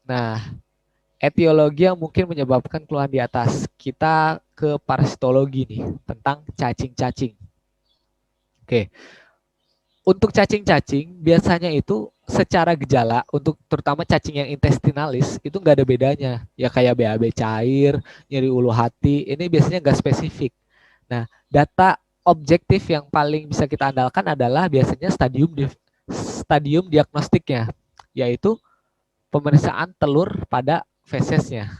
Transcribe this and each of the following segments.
Nah, etiologi yang mungkin menyebabkan keluhan di atas. Kita ke parasitologi nih, tentang cacing-cacing. Oke, untuk cacing-cacing biasanya itu secara gejala, untuk terutama cacing yang intestinalis itu nggak ada bedanya. Ya kayak BAB cair, nyeri ulu hati, ini biasanya nggak spesifik. Nah, data objektif yang paling bisa kita andalkan adalah biasanya stadium diagnostiknya, yaitu pemeriksaan telur pada fesesnya,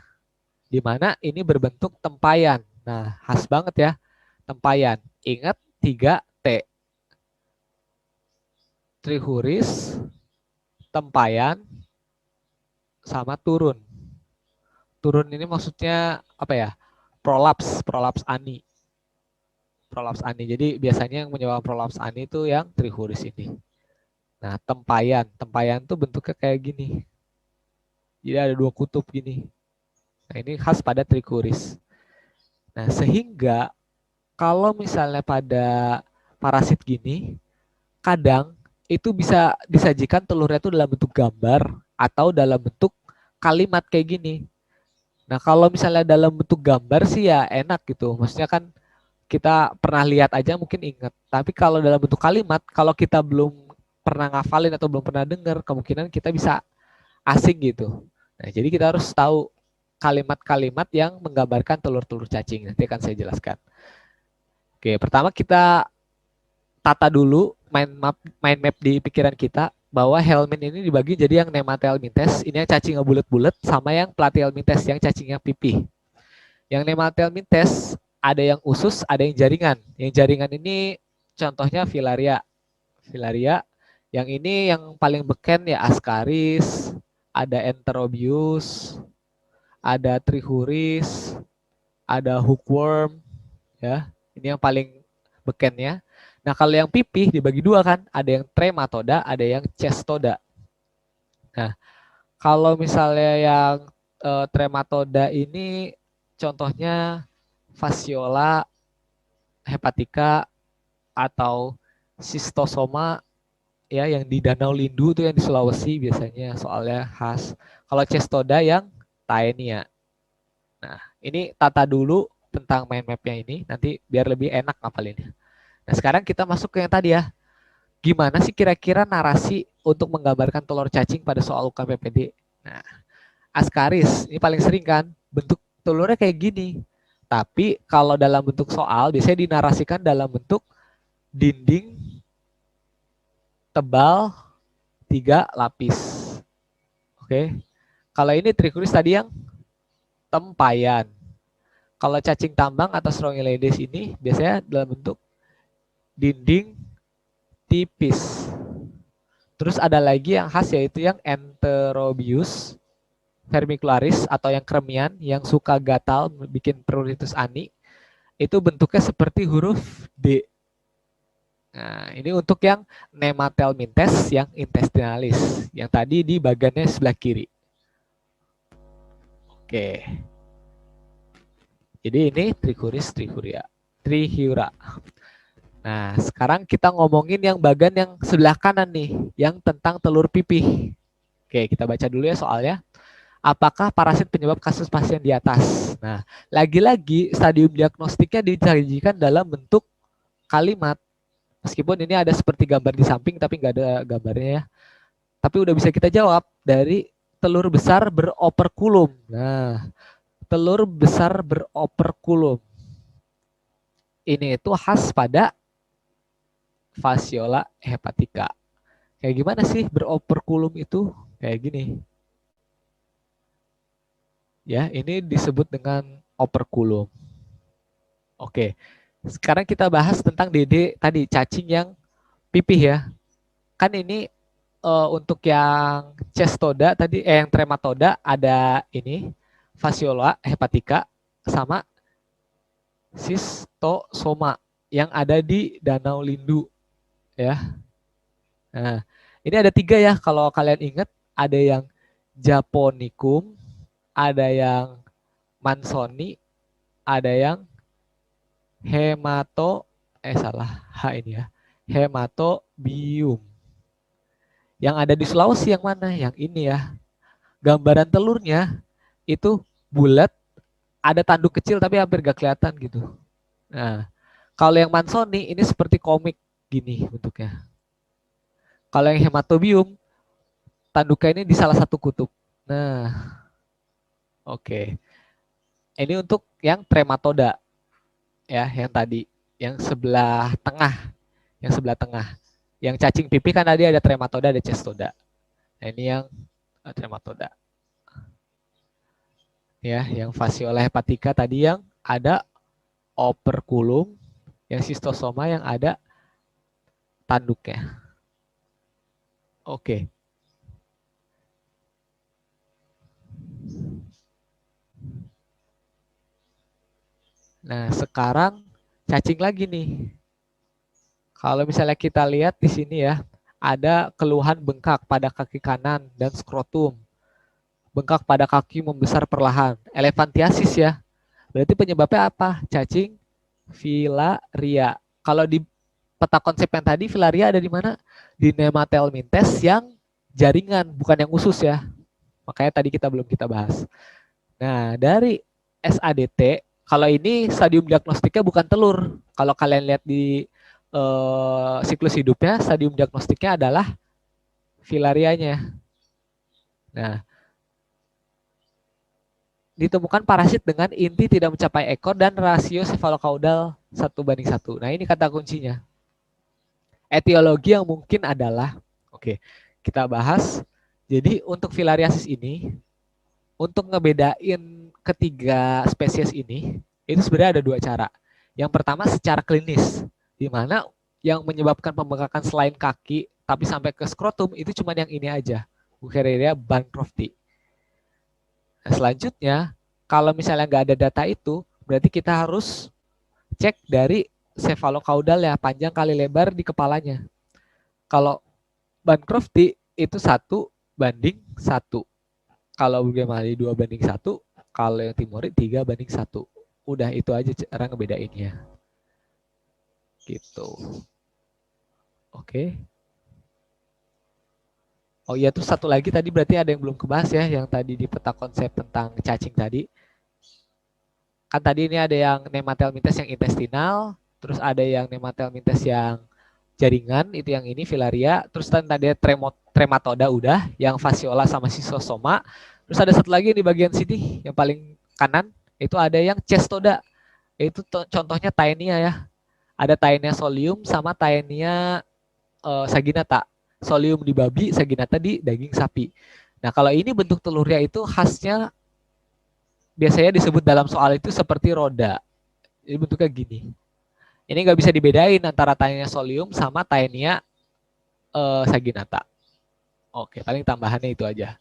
di mana ini berbentuk tempayan. Nah, khas banget ya, tempayan. Ingat 3T, trihuris, tempayan, sama turun. Turun ini maksudnya apa ya? Prolaps ani. Prolaps ani. Jadi biasanya yang menyebabkan prolaps ani itu yang trihuris ini. Nah, tempayan tuh bentuknya kayak gini. Jadi ada dua kutub gini. Nah, ini khas pada trichuris. Nah, sehingga kalau misalnya pada parasit gini, kadang itu bisa disajikan telurnya itu dalam bentuk gambar atau dalam bentuk kalimat kayak gini. Nah, kalau misalnya dalam bentuk gambar sih ya enak gitu. Maksudnya kan kita pernah lihat aja mungkin ingat. Tapi kalau dalam bentuk kalimat, kalau kita belum pernah ngafalin atau belum pernah dengar, kemungkinan kita bisa asing gitu. Nah, jadi kita harus tahu kalimat-kalimat yang menggambarkan telur-telur cacing. Nanti akan saya jelaskan. Oke, pertama kita tata dulu mind map di pikiran kita bahwa helmin ini dibagi jadi yang nematelmintes, ini yang cacingnya bulat-bulat, sama yang platyhelminthes yang cacingnya pipih. Yang nematelmintes ada yang usus, ada yang jaringan. Yang jaringan ini contohnya filaria. Filaria. Yang ini yang paling beken ya Ascaris, ada Enterobius, ada Trichuris, ada hookworm, ya. Ini yang paling bekennya. Nah, kalau yang pipih dibagi dua kan, ada yang trematoda, ada yang cestoda. Nah, kalau misalnya yang trematoda ini contohnya fasciola hepatica atau cystosoma ya yang di Danau Lindu tuh yang di Sulawesi biasanya soalnya khas. Kalau cestoda yang taenia. Nah, ini tata dulu tentang mind mapnya ini, nanti biar lebih enak ngapalinnya. Nah, sekarang kita masuk ke yang tadi ya. Gimana sih kira-kira narasi untuk menggambarkan telur cacing pada soal UKPPD? Nah, Ascaris, ini paling sering kan, bentuk telurnya kayak gini. Tapi kalau dalam bentuk soal, biasanya dinarasikan dalam bentuk dinding tebal 3 lapis. Oke. Kalau ini trichuris tadi yang tempayan. Kalau cacing tambang atau Strongyloides ini biasanya dalam bentuk dinding tipis. Terus ada lagi yang khas yaitu yang Enterobius vermicularis atau yang kremian yang suka gatal bikin pruritus ani. Itu bentuknya seperti huruf D. Nah, ini untuk yang nematelmintes yang intestinalis. Yang tadi di bagiannya sebelah kiri. Oke. Jadi ini trichuris trichiura. Nah, sekarang kita ngomongin yang bagian yang sebelah kanan nih, yang tentang telur pipih. Oke, kita baca dulu ya soalnya. Apakah parasit penyebab kasus pasien di atas? Nah, lagi-lagi stadium diagnostiknya disajikan dalam bentuk kalimat. Meskipun ini ada seperti gambar di samping, tapi nggak ada gambarnya ya. Tapi udah bisa kita jawab dari telur besar beroperkulum. Nah, telur besar beroperkulum. Ini itu khas pada fasciola hepatica. Kayak gimana sih beroperkulum itu? Kayak gini. Ya, ini disebut dengan operkulum. Oke. Sekarang kita bahas tentang DD tadi, cacing yang pipih ya. Kan ini untuk yang cestoda tadi yang trematoda ada ini fasciola hepatica sama cystosoma yang ada di Danau Lindu ya. Nah, ini ada 3 ya kalau kalian ingat, ada yang Japonicum, ada yang Mansoni, ada yang salah H ini ya. Hematobium. Yang ada di Sulawesi yang mana? Yang ini ya. gambaran telurnya itu bulat, ada tanduk kecil tapi hampir gak kelihatan gitu. Nah, kalau yang Mansoni ini seperti komik gini bentuknya. Kalau yang hematobium, tanduknya ini di salah satu kutub. Nah, oke. Ini untuk yang trematoda ya, yang tadi, yang sebelah tengah, yang sebelah tengah. Yang cacing pipi kan tadi ada trematoda, ada cestoda. Nah, ini yang trematoda. Ya, yang fasciola hepatica tadi yang ada operculum, yang cystosoma yang ada tanduknya. Oke. Nah, sekarang cacing lagi nih. Kalau misalnya kita lihat di sini ya, ada keluhan bengkak pada kaki kanan dan skrotum. Bengkak pada kaki membesar perlahan. Elefantiasis ya. Berarti penyebabnya apa? Cacing filaria. Kalau di peta konsep yang tadi, filaria ada di mana? Di Nematelmintes yang jaringan, bukan yang usus ya. Makanya tadi kita bahas. Nah, dari SADT, kalau ini stadium diagnostiknya bukan telur. Kalau kalian lihat di siklus hidupnya, stadium diagnostiknya adalah filarianya. Nah, ditemukan parasit dengan inti tidak mencapai ekor dan rasio sefalokaudal 1:1. Nah, ini kata kuncinya. Etiologi yang mungkin adalah, oke, kita bahas. Jadi untuk filariasis ini, untuk ngebedain ketiga spesies ini, itu sebenarnya ada dua cara. Yang pertama secara klinis, di mana yang menyebabkan pembengkakan selain kaki, tapi sampai ke skrotum, itu cuma yang ini aja, Wuchereria bancrofti. Nah, selanjutnya, kalau misalnya nggak ada data itu, berarti kita harus cek dari cephalocaudal ya, panjang kali lebar di kepalanya. Kalau bancrofti itu 1:1. Kalau Bugemali 2:1, kalau yang Timorid 3:1. Udah itu aja cara ngebedainnya. Gitu. Oke. Oh iya, tuh satu lagi tadi berarti ada yang belum kebahas ya, yang tadi di peta konsep tentang cacing tadi. Kan tadi ini ada yang Nematelmintes yang intestinal, terus ada yang Nematelmintes yang jaringan, itu yang ini filaria, terus tadi ada trematoda udah, yang fasciola sama cystosoma. Terus ada satu lagi di bagian sini yang paling kanan, itu ada yang cestoda. Itu contohnya Taenia ya. Ada Taenia solium sama Taenia saginata. Solium di babi, saginata di daging sapi. Nah, kalau ini bentuk telurnya itu khasnya biasanya disebut dalam soal itu seperti roda. Jadi bentuknya gini. Ini nggak bisa dibedain antara Taenia solium sama Taenia saginata. Oke, paling tambahannya itu aja.